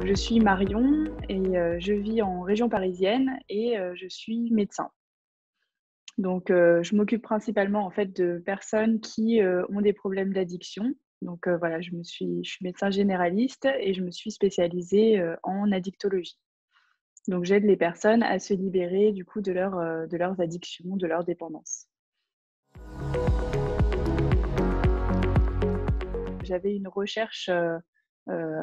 Je suis Marion et je vis en région parisienne et je suis médecin. Donc je m'occupe principalement en fait de personnes qui, ont des problèmes d'addiction. Donc voilà, je suis médecin généraliste et je me suis spécialisée, en addictologie. Donc j'aide les personnes à se libérer du coup de leurs addictions, de leurs dépendances. J'avais une recherche,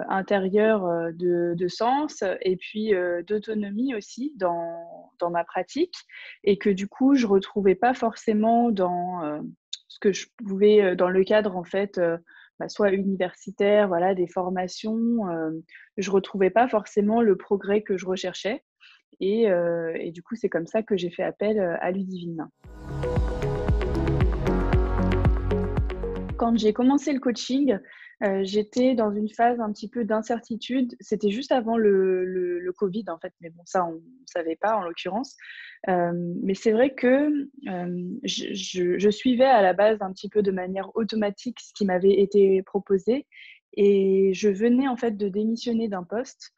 intérieure, de sens et puis, d'autonomie aussi dans ma pratique et que du coup je retrouvais pas forcément dans, ce que je pouvais, dans le cadre en fait, soit universitaire, voilà, des formations, je retrouvais pas forcément le progrès que je recherchais et du coup c'est comme ça que j'ai fait appel, à Ludivine. Quand j'ai commencé le coaching, j'étais dans une phase un petit peu d'incertitude. C'était juste avant le covid, en fait, mais bon, ça, on ne savait pas en l'occurrence. Mais c'est vrai que, je suivais à la base un petit peu de manière automatique ce qui m'avait été proposé et je venais, en fait, de démissionner d'un poste.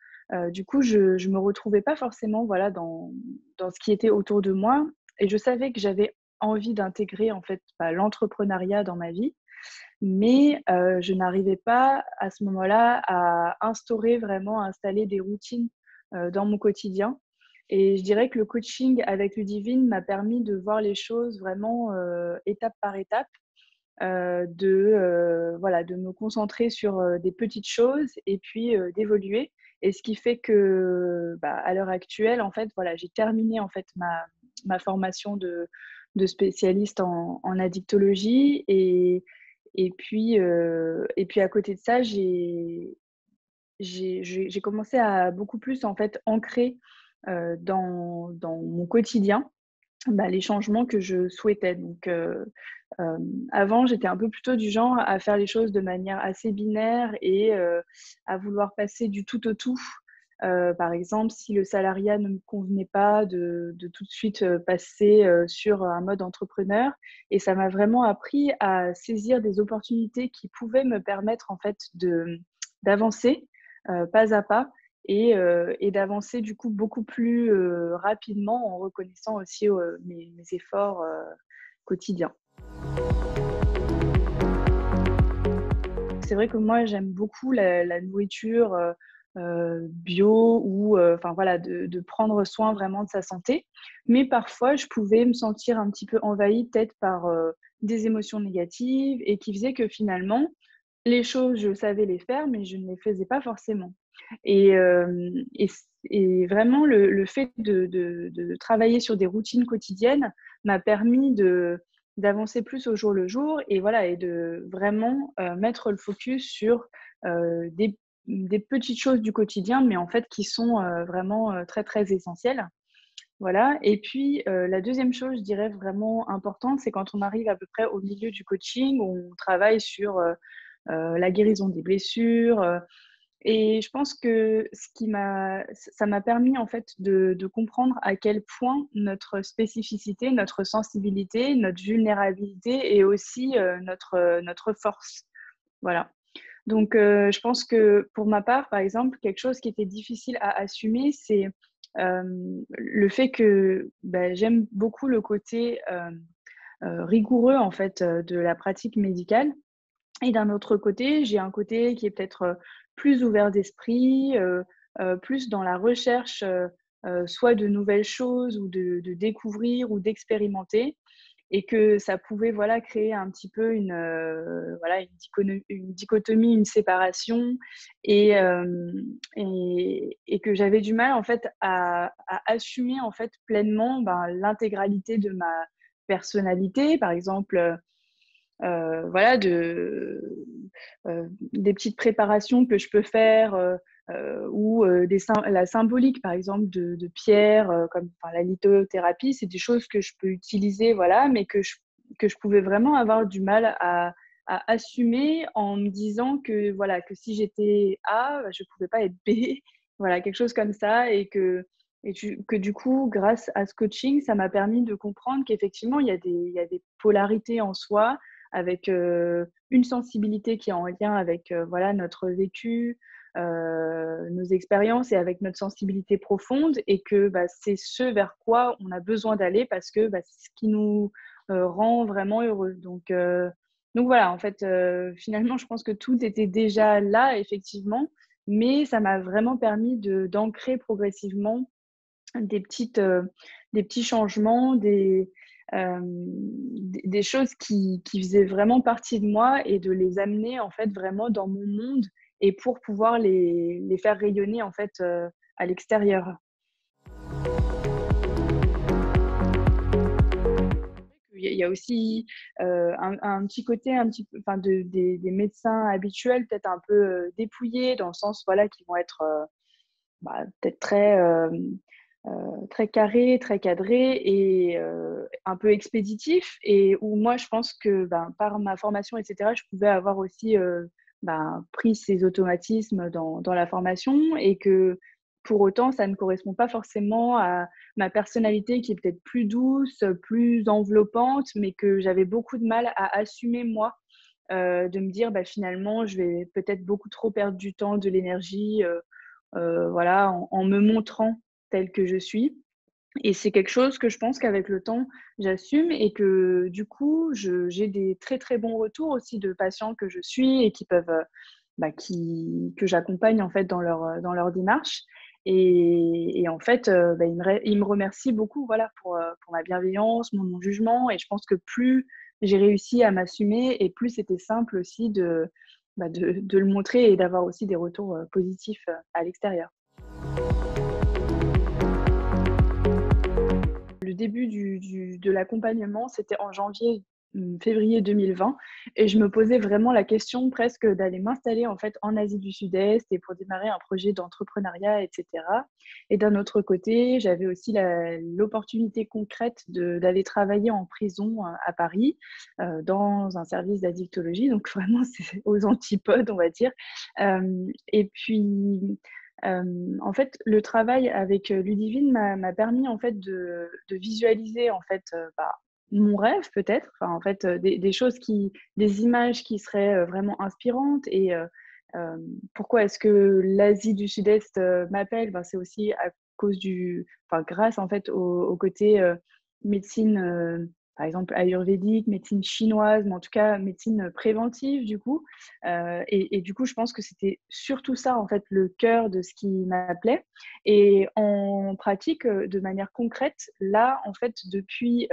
Du coup, je me retrouvais pas forcément, voilà, dans ce qui était autour de moi et je savais que j'avais envie d'intégrer, en fait, l'entrepreneuriat dans ma vie mais je n'arrivais pas à ce moment-là à instaurer vraiment, à installer des routines, dans mon quotidien et je dirais que le coaching avec Ludivine m'a permis de voir les choses vraiment, étape par étape, voilà, de me concentrer sur, des petites choses et puis, d'évoluer et ce qui fait que, à l'heure actuelle, en fait, voilà, j'ai terminé, en fait, ma formation de spécialiste en addictologie et puis à côté de ça, j'ai commencé à beaucoup plus, en fait, ancrer, dans mon quotidien, les changements que je souhaitais. Donc avant, j'étais un peu plutôt du genre à faire les choses de manière assez binaire et à vouloir passer du tout au tout. Par exemple, si le salariat ne me convenait pas, de tout de suite, passer, sur un mode entrepreneur et ça m'a vraiment appris à saisir des opportunités qui pouvaient me permettre, en fait, d'avancer, pas à pas et d'avancer du coup beaucoup plus, rapidement en reconnaissant aussi, mes efforts, quotidiens. C'est vrai que moi, j'aime beaucoup la nourriture, bio ou enfin voilà, de prendre soin vraiment de sa santé. Mais parfois, je pouvais me sentir un petit peu envahie peut-être par, des émotions négatives et qui faisaient que finalement, les choses, je savais les faire, mais je ne les faisais pas forcément. Et vraiment le fait de travailler sur des routines quotidiennes m'a permis d'avancer plus au jour le jour et voilà et de vraiment, mettre le focus sur, des petites choses du quotidien, mais en fait qui sont, vraiment, très, très essentielles. Voilà et puis, la deuxième chose, je dirais vraiment importante, c'est quand on arrive à peu près au milieu du coaching, où on travaille sur, la guérison des blessures, et je pense que ce qui m'a ça m'a permis en fait de comprendre à quel point notre spécificité, notre sensibilité, notre vulnérabilité et aussi, notre force. Voilà. Donc je pense que pour ma part, par exemple, quelque chose qui était difficile à assumer, c'est, le fait que, j'aime beaucoup le côté, rigoureux en fait, de la pratique médicale et d'un autre côté, j'ai un côté qui est peut-être, plus ouvert d'esprit, plus dans la recherche, soit de nouvelles choses ou de découvrir ou d'expérimenter et que ça pouvait, voilà, créer un petit peu voilà, une dichotomie, une séparation et que j'avais du mal, en fait, à assumer, en fait, pleinement, l'intégralité de ma personnalité. Par exemple, voilà, des petites préparations que je peux faire, ou la symbolique, par exemple, de pierres, comme enfin, la lithothérapie, c'est des choses que je peux utiliser, voilà, mais que je pouvais vraiment avoir du mal à assumer en me disant que, voilà, que si j'étais A, je ne pouvais pas être B, voilà, quelque chose comme ça que du coup, grâce à ce coaching, ça m'a permis de comprendre qu'effectivement, il y a des polarités en soi avec, une sensibilité qui est en lien avec, voilà, notre vécu, nos expériences et avec notre sensibilité profonde et que c'est ce vers quoi on a besoin d'aller parce que c'est ce qui nous rend vraiment heureux. Donc voilà, en fait, finalement, je pense que tout était déjà là, effectivement, mais ça m'a vraiment permis d'ancrer progressivement des des petits changements, des choses qui faisaient vraiment partie de moi et de les amener, en fait, vraiment dans mon monde et pour pouvoir les faire rayonner, en fait, à l'extérieur. Il y a aussi, un petit côté un petit peu enfin des médecins habituels peut-être un peu, dépouillés dans le sens, voilà, qui vont être, peut-être très carrés, très cadrés et un peu expéditifs et où moi je pense que, par ma formation et cetera, je pouvais avoir aussi, pris ces automatismes dans la formation et que pour autant ça ne correspond pas forcément à ma personnalité qui est peut-être plus douce, plus enveloppante, mais que j'avais beaucoup de mal à assumer moi, de me dire: Finalement je vais peut-être beaucoup trop perdre du temps, de l'énergie, voilà, en me montrant telle que je suis et c'est quelque chose que je pense qu'avec le temps, j'assume et que du coup, j'ai des très, très bons retours aussi de patients que je suis et qui peuvent, que j'accompagne en fait dans leur démarche et en fait, ils me remercient beaucoup, voilà, pour ma bienveillance, mon non-jugement et je pense que plus j'ai réussi à m'assumer et plus c'était simple aussi de le montrer et d'avoir aussi des retours, positifs, à l'extérieur. Le début de l'accompagnement, c'était en janvier, février 2020 et je me posais vraiment la question presque d'aller m'installer en fait en Asie du Sud-Est et pour démarrer un projet d'entrepreneuriat et cetera et d'un autre côté, j'avais aussi l'opportunité concrète d'aller travailler en prison, à Paris, dans un service d'addictologie donc vraiment c'est aux antipodes, on va dire. Et puis en fait, le travail avec, Ludivine m'a permis en fait de visualiser en fait, mon rêve peut-être, enfin en fait, des choses des images qui seraient, vraiment inspirantes et pourquoi est-ce que l'Asie du Sud-Est, m'appelle? C'est aussi à cause grâce en fait au côté, médecine, par exemple ayurvédique, médecine chinoise, mais en tout cas médecine, préventive du coup. Et du coup, je pense que c'était surtout ça, en fait, le cœur de ce qui m'appelait et en pratique, de manière concrète, là, en fait, depuis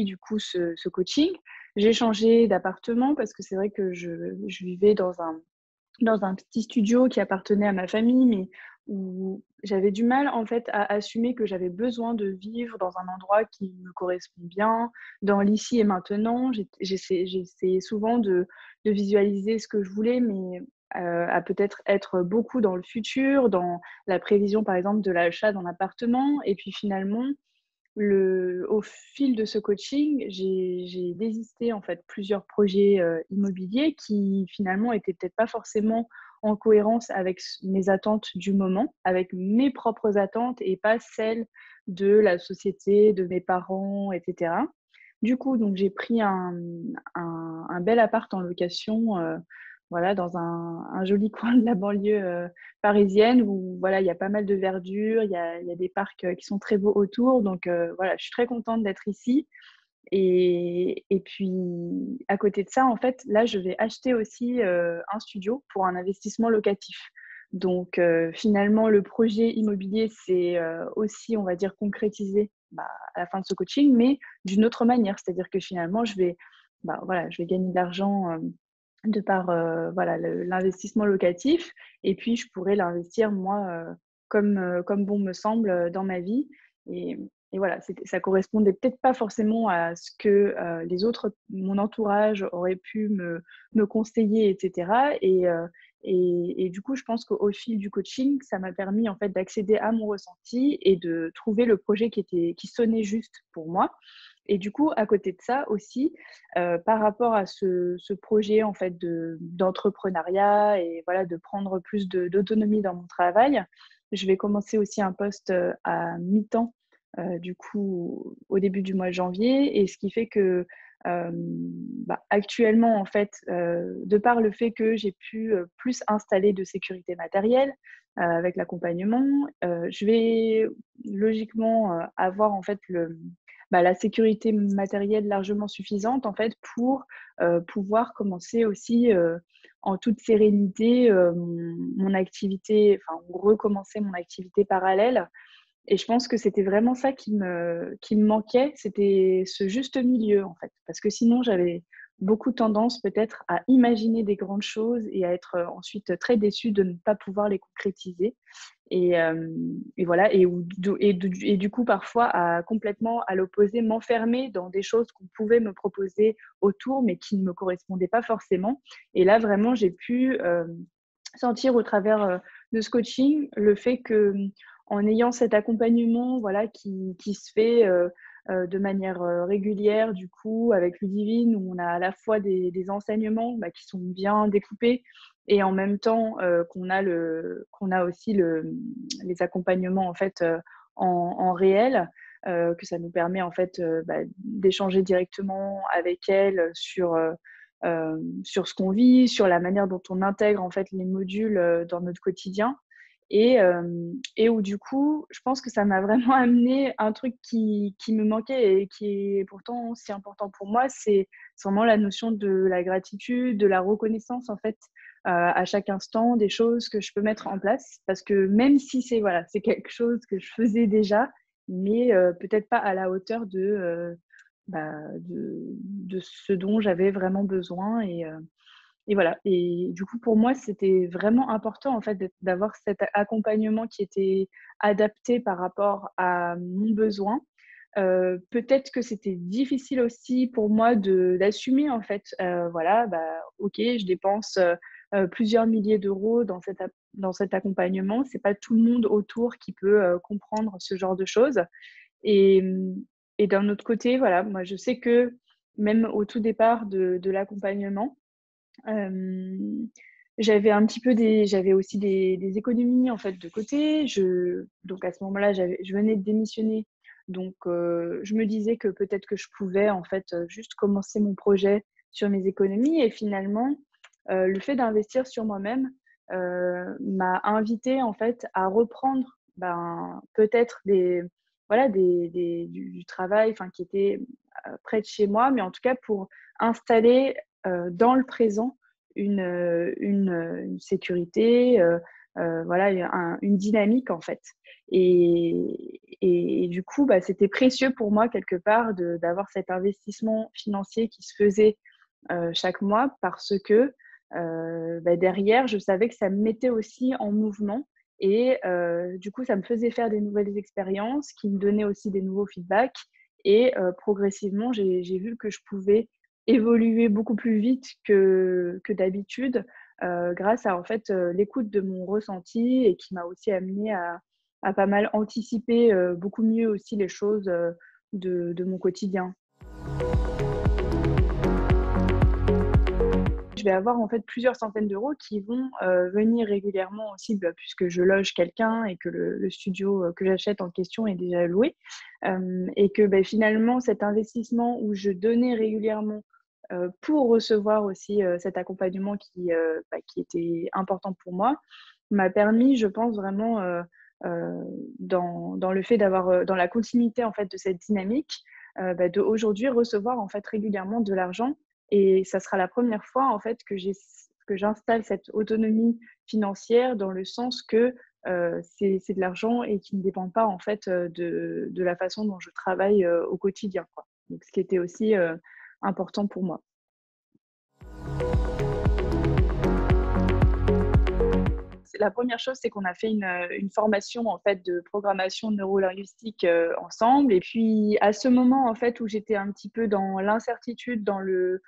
du coup ce coaching, j'ai changé d'appartement parce que c'est vrai que je vivais dans un petit studio qui appartenait à ma famille, mais où j'avais du mal, en fait, à assumer que j'avais besoin de vivre dans un endroit qui me correspond bien, dans l'ici et maintenant. J'essayais souvent de visualiser ce que je voulais, mais à peut-être être beaucoup dans le futur, dans la prévision, par exemple, de l'achat d'un appartement et puis finalement, au fil de ce coaching, j'ai désisté en fait plusieurs projets, immobiliers qui finalement étaient peut-être pas forcément en cohérence avec mes attentes du moment, avec mes propres attentes et pas celles de la société, de mes parents et cetera. Du coup, donc j'ai pris un bel appart en location, voilà, dans un joli coin de la banlieue, parisienne où voilà, il y a pas mal de verdure, il y a des parcs, qui sont très beaux autour donc voilà, je suis très contente d'être ici et puis à côté de ça, en fait, là, je vais acheter aussi, un studio pour un investissement locatif. Donc finalement, le projet immobilier s'est, aussi, on va dire, concrétisé, à la fin de ce coaching, mais d'une autre manière. C'est-à-dire que finalement, voilà, je vais gagner de l'argent, de par, voilà, l'investissement locatif et puis je pourrais l'investir moi, comme bon me semble, dans ma vie et voilà, ça correspondait peut-être pas forcément à ce que, les autres mon entourage aurait pu me conseiller et cetera et du coup, je pense qu'au fil du coaching, ça m'a permis en fait d'accéder à mon ressenti et de trouver le projet qui sonnait juste pour moi et du coup, à côté de ça aussi, par rapport à ce projet en fait d'entrepreneuriat et voilà, de prendre plus d'autonomie dans mon travail, je vais commencer aussi un poste, à mi-temps, du coup, au début du mois de janvier et ce qui fait que, Actuellement, en fait, de par le fait que j'ai pu plus installer de sécurité matérielle avec l'accompagnement, je vais logiquement avoir en fait la sécurité matérielle largement suffisante en fait pour pouvoir commencer aussi en toute sérénité mon activité, enfin recommencer mon activité parallèle. Et je pense que c'était vraiment ça qui me manquait, c'était ce juste milieu, en fait. Parce que sinon, j'avais beaucoup tendance peut-être à imaginer des grandes choses et à être ensuite très déçue de ne pas pouvoir les concrétiser. Et voilà, et du coup, parfois, complètement à l'opposé, m'enfermer dans des choses qu'on pouvait me proposer autour, mais qui ne me correspondaient pas forcément. Et là, vraiment, j'ai pu sentir au travers de ce coaching le fait que en ayant cet accompagnement voilà, qui se fait de manière régulière, du coup, avec Ludivine, où on a à la fois des enseignements qui sont bien découpés et en même temps qu'on a aussi les accompagnements en fait en réel, que ça nous permet en fait d'échanger directement avec elle sur ce qu'on vit, sur la manière dont on intègre en fait les modules dans notre quotidien. Et où du coup, je pense que ça m'a vraiment amené un truc qui me manquait et qui est pourtant si important pour moi, c'est vraiment la notion de la gratitude, de la reconnaissance en fait à chaque instant des choses que je peux mettre en place. Parce que même si c'est quelque chose que je faisais déjà, mais peut-être pas à la hauteur de ce dont j'avais vraiment besoin. Et voilà. Et du coup, pour moi, c'était vraiment important en fait d'avoir cet accompagnement qui était adapté par rapport à mon besoin. Peut-être que c'était difficile aussi pour moi d'assumer en fait. Voilà, ok, je dépense plusieurs milliers d'euros dans cet accompagnement. C'est pas tout le monde autour qui peut comprendre ce genre de choses. Et, et d'un autre côté, voilà, moi je sais que même au tout départ de l'accompagnement, j'avais aussi des économies en fait de côté. Donc à ce moment-là, je venais de démissionner. Donc je me disais que peut-être que je pouvais en fait juste commencer mon projet sur mes économies. Et finalement, le fait d'investir sur moi-même m'a invité en fait à reprendre peut-être du travail qui était près de chez moi, mais en tout cas pour installer dans le présent une sécurité, voilà, une dynamique en fait. Et du coup, c'était précieux pour moi quelque part d'avoir cet investissement financier qui se faisait chaque mois parce que derrière, je savais que ça me mettait aussi en mouvement. Et du coup, ça me faisait faire des nouvelles expériences qui me donnaient aussi des nouveaux feedbacks. Et progressivement, j'ai vu que je pouvais évoluer beaucoup plus vite que d'habitude grâce à en fait l'écoute de mon ressenti et qui m'a aussi amené à pas mal anticiper beaucoup mieux aussi les choses de mon quotidien. Je vais avoir en fait plusieurs centaines d'euros qui vont venir régulièrement aussi puisque je loge quelqu'un et que le studio que j'achète en question est déjà loué. Et que finalement, cet investissement où je donnais régulièrement pour recevoir aussi cet accompagnement qui était important pour moi, m'a permis, je pense vraiment, dans le fait d'avoir, dans la continuité en fait de cette dynamique, de aujourd'hui recevoir en fait régulièrement de l'argent. Et ça sera la première fois en fait que j'installe cette autonomie financière dans le sens que c'est de l'argent et qui ne dépend pas en fait de la façon dont je travaille au quotidien, quoi. Donc, ce qui était aussi important pour moi. La première chose, c'est qu'on a fait une formation en fait de programmation neurolinguistique ensemble. Et puis à ce moment en fait où j'étais un petit peu dans l'incertitude, dans le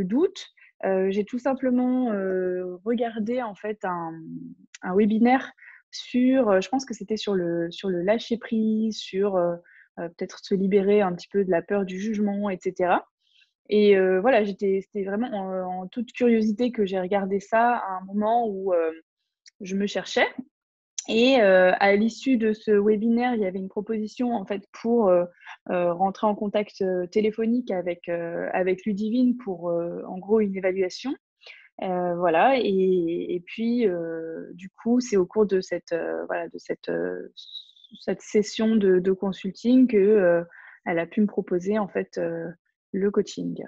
doute, j'ai tout simplement regardé en fait un webinaire sur, je pense que c'était sur le lâcher prise, sur peut-être se libérer un petit peu de la peur du jugement, etc. Et voilà, c'était vraiment en toute curiosité que j'ai regardé ça à un moment où je me cherchais. Et à l'issue de ce webinaire, il y avait une proposition en fait pour rentrer en contact téléphonique avec Ludivine pour en gros une évaluation. Voilà, et puis du coup, c'est au cours de cette session de consulting que elle a pu me proposer en fait le coaching.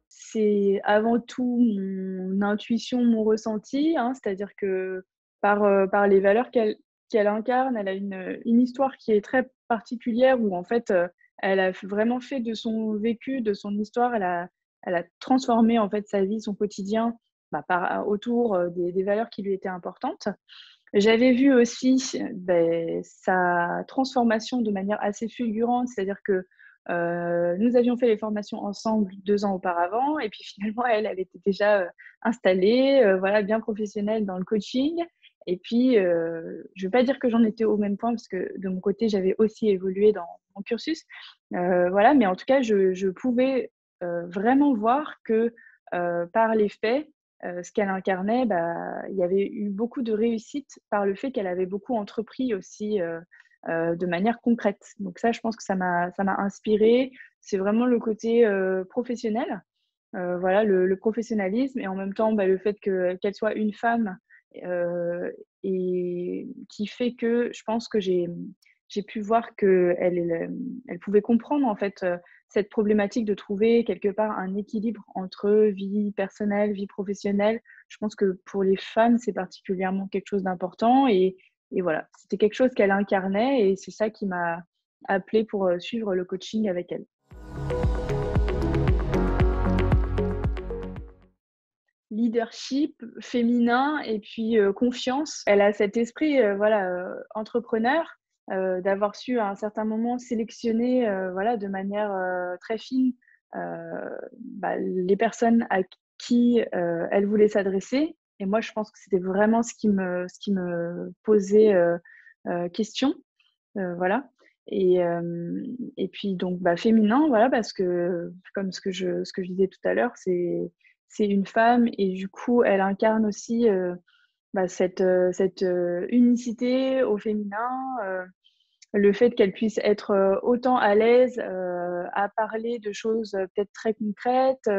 C'est avant tout mon intuition, mon ressenti, hein, c'est-à-dire que par les valeurs qu'elle incarne, elle a une histoire qui est très particulière où en fait, elle a vraiment fait de son vécu, de son histoire, elle a transformé en fait sa vie, son quotidien, autour des valeurs qui lui étaient importantes. J'avais vu aussi sa transformation de manière assez fulgurante, c'est-à-dire que nous avions fait les formations ensemble 2 ans auparavant, et puis finalement, elle était déjà installée, voilà, bien professionnelle dans le coaching. Et puis, je ne veux pas dire que j'en étais au même point, parce que de mon côté, j'avais aussi évolué dans mon cursus. Voilà, mais en tout cas, je pouvais vraiment voir que par les faits, ce qu'elle incarnait, il y avait eu beaucoup de réussite par le fait qu'elle avait beaucoup entrepris aussi de manière concrète. Donc ça, je pense que ça m'a inspirée. C'est vraiment le côté professionnel, voilà, le professionnalisme, et en même temps le fait qu'elle soit une femme, euh, et qui fait que je pense que j'ai pu voir qu'elle pouvait comprendre en fait cette problématique de trouver quelque part un équilibre entre vie personnelle, vie professionnelle. Je pense que pour les femmes, c'est particulièrement quelque chose d'important, et voilà, c'était quelque chose qu'elle incarnait, et c'est ça qui m'a appelée pour suivre le coaching avec elle. Leadership féminin, et puis confiance. Elle a cet esprit voilà, entrepreneur, d'avoir su à un certain moment sélectionner voilà, de manière très fine les personnes à qui elle voulait s'adresser. Et moi, je pense que c'était vraiment ce qui me posait question. Voilà. Et puis donc féminin, voilà, parce que comme ce que je disais tout à l'heure, c'est une femme, et du coup elle incarne aussi cette unicité au féminin, le fait qu'elle puisse être autant à l'aise à parler de choses peut-être très concrètes,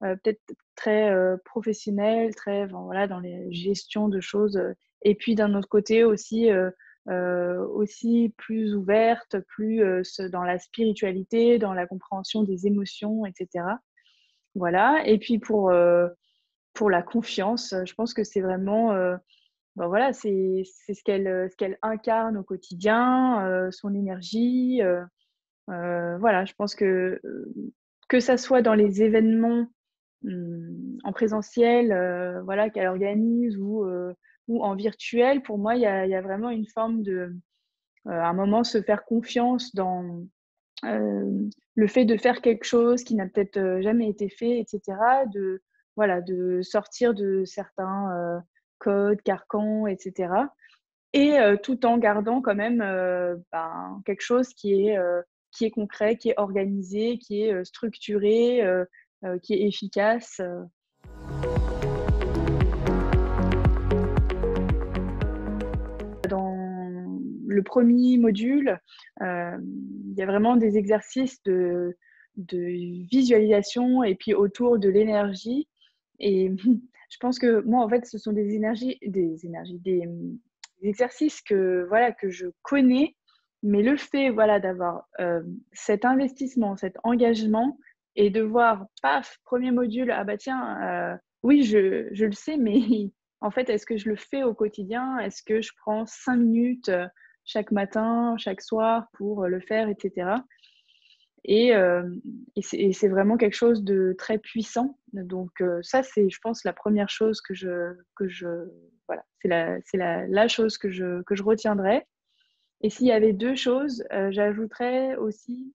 peut-être très professionnelles, très voilà, dans les gestions de choses, et puis d'un autre côté aussi plus ouverte, plus dans la spiritualité, dans la compréhension des émotions, etc. Voilà. Et puis pour la confiance, je pense que c'est vraiment voilà, c'est ce qu'elle incarne au quotidien, son énergie. Voilà, je pense que ça soit dans les événements en présentiel, voilà, qu'elle organise, ou en virtuel, pour moi, il y a vraiment une forme à un moment, se faire confiance dans le fait de faire quelque chose qui n'a peut-être jamais été fait, etc. Voilà, de sortir de certains codes, carcans, etc. Et tout en gardant quand même quelque chose qui est concret, qui est organisé, qui est structuré, qui est efficace. Dans le premier module, il y a vraiment des exercices de visualisation, et puis autour de l'énergie. Et je pense que moi, en fait, ce sont des exercices voilà, que je connais, mais le fait voilà, d'avoir cet investissement, cet engagement, et de voir, paf, premier module, ah bah tiens, oui, je le sais, mais en fait, est-ce que je le fais au quotidien? Est-ce que je prends 5 minutes chaque matin, chaque soir pour le faire, etc. Et c'est vraiment quelque chose de très puissant. Donc ça, c'est, je pense, la première chose voilà, c'est la chose que je retiendrai. Et s'il y avait 2 choses, j'ajouterais aussi,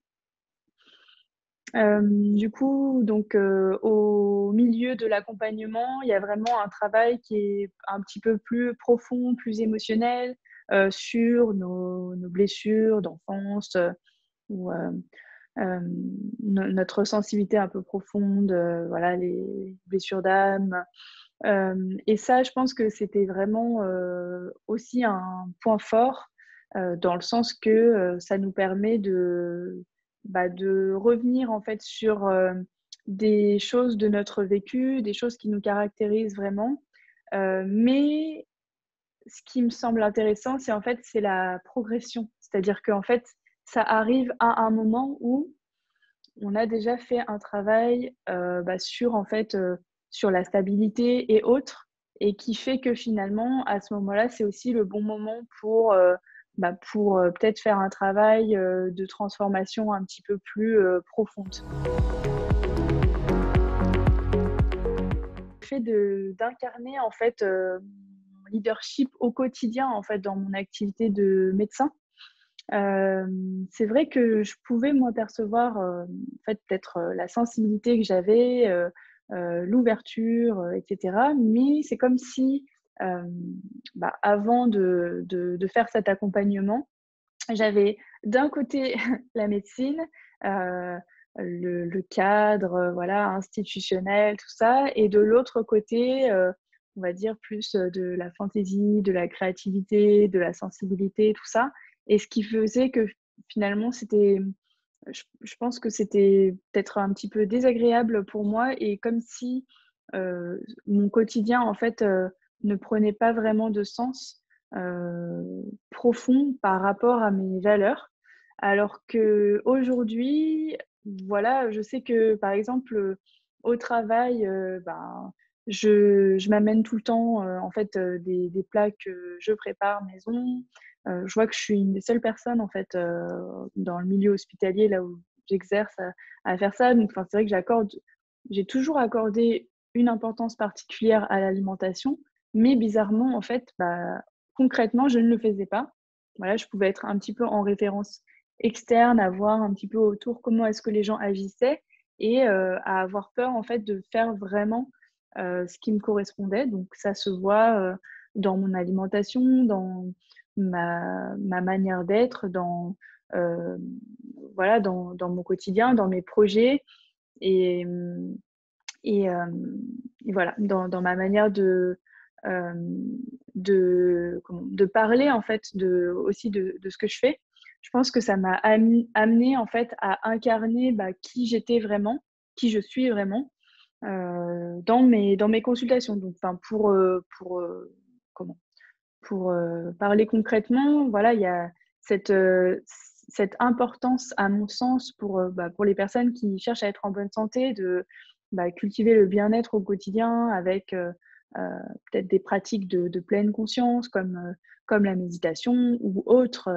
du coup, donc au milieu de l'accompagnement, il y a vraiment un travail qui est un petit peu plus profond, plus émotionnel, sur nos blessures d'enfance, ou notre sensibilité un peu profonde, voilà, les blessures d'âme, Et ça, je pense que c'était vraiment, aussi un point fort, dans le sens que, ça nous permet de revenir en fait sur, des choses de notre vécu, des choses qui nous caractérisent vraiment. Mais ce qui me semble intéressant, c'est la progression. C'est-à-dire qu'en fait, ça arrive à un moment où on a déjà fait un travail, sur en fait, sur la stabilité et autres, et qui fait que finalement, à ce moment-là, c'est aussi le bon moment pour, peut-être faire un travail, de transformation un petit peu plus, profonde. Le fait d'incarner en fait, mon leadership au quotidien, en fait, dans mon activité de médecin, c'est vrai que je pouvais, moi, percevoir, en fait, peut-être, la sensibilité que j'avais, l'ouverture, et cetera. Mais c'est comme si, hem, avant de faire cet accompagnement, j'avais d'un côté la médecine, heu, le cadre, voilà, institutionnel, tout ça, et de l'autre côté, on va dire plus, de la fantaisie, de la créativité, de la sensibilité, tout ça, et ce qui faisait que finalement je pense que c'était peut-être un petit peu désagréable pour moi, et comme si, mon quotidien en fait, ne prenait pas vraiment de sens, profond par rapport à mes valeurs. Alors qu'aujourd'hui, voilà, je sais que par exemple, au travail, je m'amène tout le temps, en fait, des plats que je prépare maison. Je vois que je suis une des seules personnes en fait, dans le milieu hospitalier, là où j'exerce, à faire ça. Donc enfin, c'est vrai que j'ai toujours accordé une importance particulière à l'alimentation, mais bizarrement, en fait, concrètement, je ne le faisais pas. Voilà, je pouvais être un petit peu en référence externe, à voir un petit peu autour comment est-ce que les gens agissaient, et à avoir peur, en fait, de faire vraiment, ce qui me correspondait. Donc ça se voit, dans mon alimentation, dans ma manière d'être, hem, dans mon quotidien, dans mes projets, et mmh et hem et voilà, dans ma manière hem, de parler en fait, aussi de ce que je fais. Je pense que ça m'a amenée en fait à incarner, qui j'étais vraiment, qui je suis vraiment, dans mes consultations. Donc enfin comment? Pour, parler concrètement, voilà, il y a cette importance à mon sens pour les personnes qui cherchent à être en bonne santé, cultiver le bien-être au quotidien avec, heu, peut-être des pratiques de pleine conscience comme la méditation ou autre,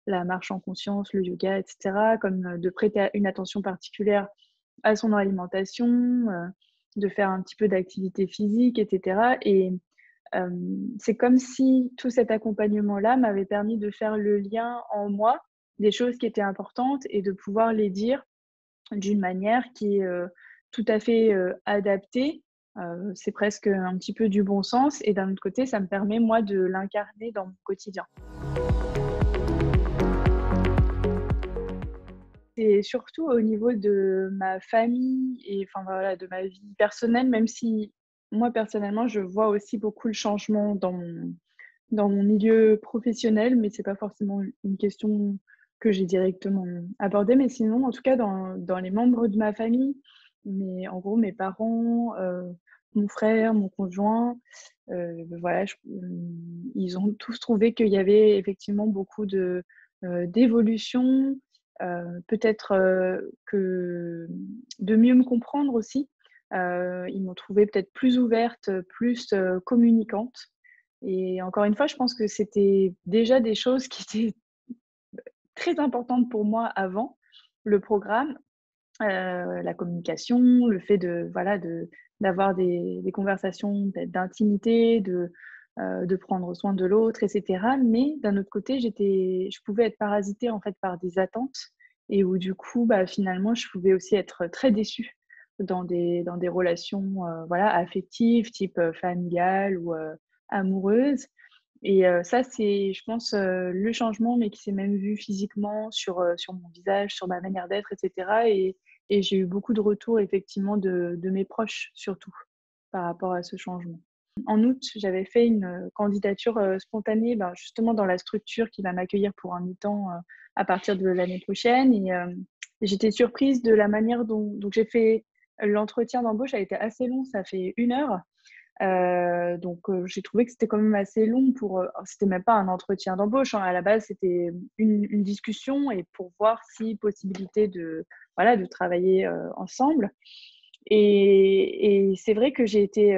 la marche en conscience, le yoga, et cetera, comme, de prêter une attention particulière à son alimentation, de faire un petit peu d'activité physique, et cetera. Et c'est comme si tout cet accompagnement-là m'avait permis de faire le lien en moi des choses qui étaient importantes, et de pouvoir les dire d'une manière qui est, tout à fait, adaptée. C'est presque un petit peu du bon sens, et d'un autre côté, ça me permet moi de l'incarner dans mon quotidien. Et surtout au niveau de ma famille, et enfin voilà, de ma vie personnelle, même si moi personnellement, je vois aussi beaucoup le changement dans mon milieu professionnel, mais c'est pas forcément une question que j'ai directement abordée. Mais sinon, en tout cas, dans les membres de ma famille, en gros, mes parents, mon frère, mon conjoint, voilà, ils ont tous trouvé qu'il y avait effectivement beaucoup d'évolution, peut-être, que de mieux me comprendre aussi. Ils m'ont trouvée peut-être plus ouverte, plus, communicante, et encore une fois, je pense que c'était déjà des choses qui étaient très importantes pour moi avant le programme, la communication, le fait d'avoir des conversations peut-être d'intimité, de prendre soin de l'autre, et cetera. Mais d'un autre côté, je pouvais être parasitée, en fait, par des attentes, et où du coup, finalement, je pouvais aussi être très déçue dans des relations, voilà, affectives, type, familiales ou, amoureuses. Et ça, c'est, je pense, le changement, mais qui s'est même vu physiquement sur mon visage, sur ma manière d'être, et cetera. Et j'ai eu beaucoup de retours effectivement de mes proches surtout. par rapport à ce changement. En août, j'avais fait une candidature spontanée, ben, justement dans la structure qui va m'accueillir pour un mi-temps à partir de l'année prochaine. Et j'étais surprise de la manière dont j'ai fait l'entretien d'embauche. A été assez long, ça fait 1 heure. Donc j'ai trouvé que c'était quand même assez long pour, c'était même pas un entretien d'embauche, hein. À la base, c'était une discussion et pour voir si possibilité de, voilà, de travailler ensemble. Et c'est vrai que j'ai été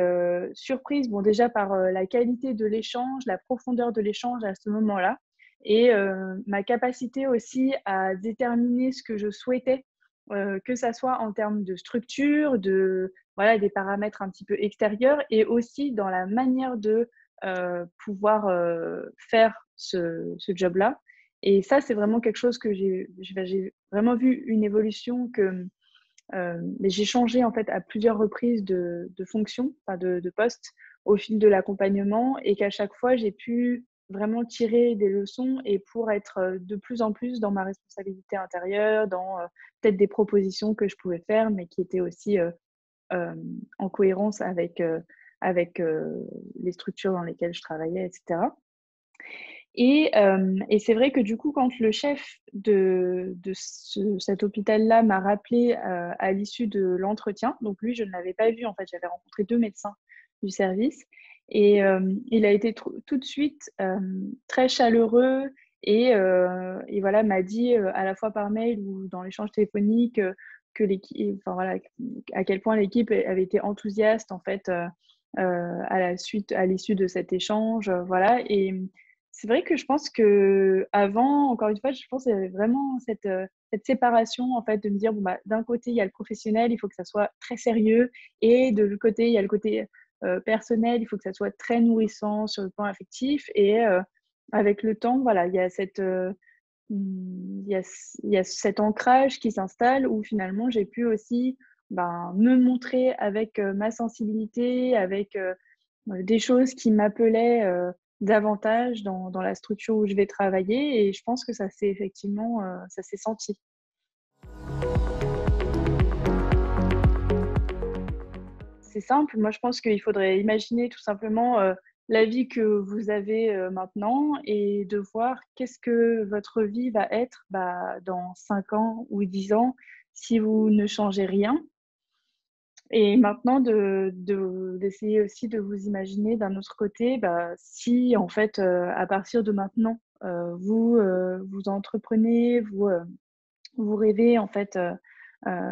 surprise, bon, déjà par la qualité de l'échange, la profondeur de l'échange à ce moment-là, et ma capacité aussi à déterminer ce que je souhaitais, que ça soit en termes de structure, de, voilà, des paramètres un petit peu extérieurs, et aussi dans la manière de pouvoir faire ce job-là. Et ça, c'est vraiment quelque chose que j'ai vraiment vu une évolution que mais j'ai changé en fait à plusieurs reprises de fonction, enfin de poste au fil de l'accompagnement, et qu'à chaque fois, j'ai pu vraiment tirer des leçons et pour être de plus en plus dans ma responsabilité intérieure, dans peut-être des propositions que je pouvais faire, mais qui étaient aussi en cohérence avec les structures dans lesquelles je travaillais, etc. Et c'est vrai que du coup, quand le chef de cet hôpital-là m'a rappelé à l'issue de l'entretien, donc lui, je ne l'avais pas vu en fait, j'avais rencontré 2 médecins du service, et il a été tout de suite très chaleureux, et voilà, m'a dit à la fois par mail ou dans l'échange téléphonique que l'équipe, enfin voilà, à quel point l'équipe avait été enthousiaste en fait à l'issue de cet échange, voilà. Et c'est vrai que je pense qu'avant, encore une fois, je pense qu'il y avait vraiment cette séparation, en fait, de me dire, bon, bah, d'un côté, il y a le professionnel, il faut que ça soit très sérieux, et de l'autre côté, il y a le côté personnel, il faut que ça soit très nourrissant sur le plan affectif. Et avec le temps, voilà, il y a cet ancrage qui s'installe où finalement, j'ai pu aussi, ben, me montrer avec ma sensibilité, avec des choses qui m'appelaient davantage dans la structure où je vais travailler, et je pense que ça s'est effectivement, ça s'est senti. C'est simple, moi je pense qu'il faudrait imaginer tout simplement la vie que vous avez maintenant, et de voir qu'est-ce que votre vie va être, bah, dans 5 ans ou 10 ans si vous ne changez rien. Et maintenant d'essayer aussi de vous imaginer d'un autre côté, bah, si en fait, à partir de maintenant, vous entreprenez, vous rêvez en fait,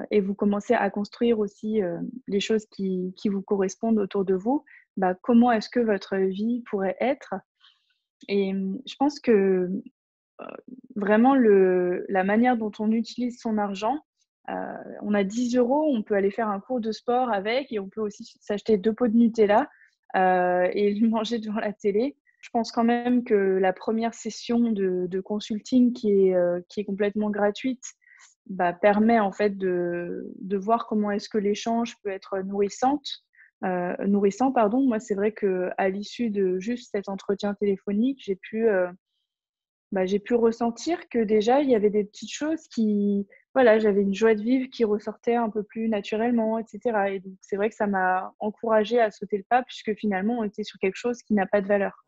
et vous commencez à construire aussi, les choses qui vous correspondent autour de vous, bah, comment est-ce que votre vie pourrait être? Et je pense que vraiment la manière dont on utilise son argent, heu, on a 10 €, on peut aller faire un cours de sport avec, et on peut aussi s'acheter 2 pots de Nutella, et le manger devant la télé. Je pense quand même que la première session de consulting qui est complètement gratuite, bah, permet en fait de voir comment est-ce que l'échange peut être nourrissant, pardon. Moi, c'est vrai qu'à l'issue de juste cet entretien téléphonique, j'ai pu ressentir que déjà, il y avait des petites choses qui, voilà, j'avais une joie de vivre qui ressortait un peu plus naturellement, et cetera. Et donc c'est vrai que ça m'a encouragée à sauter le pas, puisque finalement, on était sur quelque chose qui n'a pas de valeur.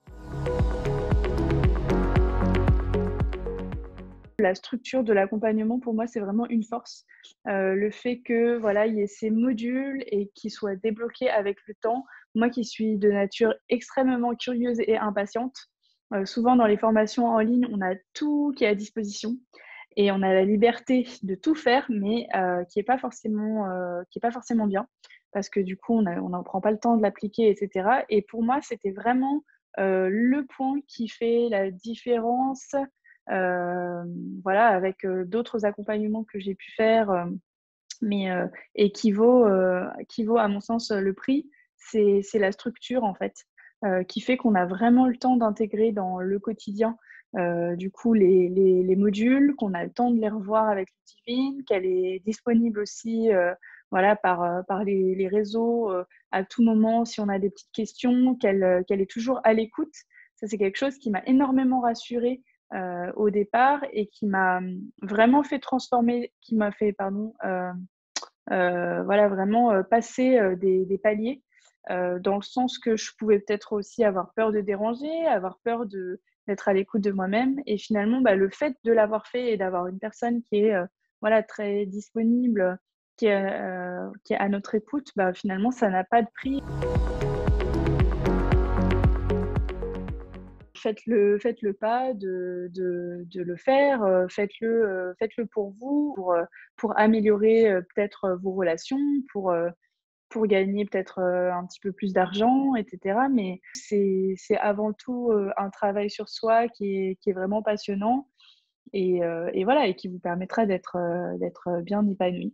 La structure de l'accompagnement, pour moi, c'est vraiment une force. Le fait que, voilà, il y ait ces modules et qu'ils soient débloqués avec le temps. Moi qui suis de nature extrêmement curieuse et impatiente, souvent dans les formations en ligne, on a tout qui est à disposition et on a la liberté de tout faire, mais qui est pas forcément bien, parce que du coup, on n'en prend pas le temps de l'appliquer, et cetera. Et pour moi, c'était vraiment le point qui fait la différence. Voilà, avec d'autres accompagnements que j'ai pu faire, mais et qui vaut à mon sens le prix, c'est la structure en fait, qui fait qu'on a vraiment le temps d'intégrer dans le quotidien, du coup les modules, qu'on a le temps de les revoir avec Ludivine, qu'elle est disponible aussi, voilà, par les réseaux, à tout moment si on a des petites questions, qu'elle est toujours à l'écoute. Ça, c'est quelque chose qui m'a énormément rassurée au départ, et qui m'a vraiment fait transformer, qui m'a fait, pardon, voilà, vraiment passer des paliers. dans le sens que je pouvais peut-être aussi avoir peur de déranger, avoir peur d'être à l'écoute de moi-même et finalement, le fait de l'avoir fait et d'avoir une personne qui est, voilà, très disponible, qui est à notre écoute, finalement, ça n'a pas de prix. Faites le pas de le faire, faites-le pour vous, pour améliorer, peut-être, vos relations, pour gagner peut-être, un petit peu plus d'argent et cetera. Mais c'est avant tout, un travail sur soi qui est vraiment passionnant et voilà et qui vous permettra d'être bien épanoui.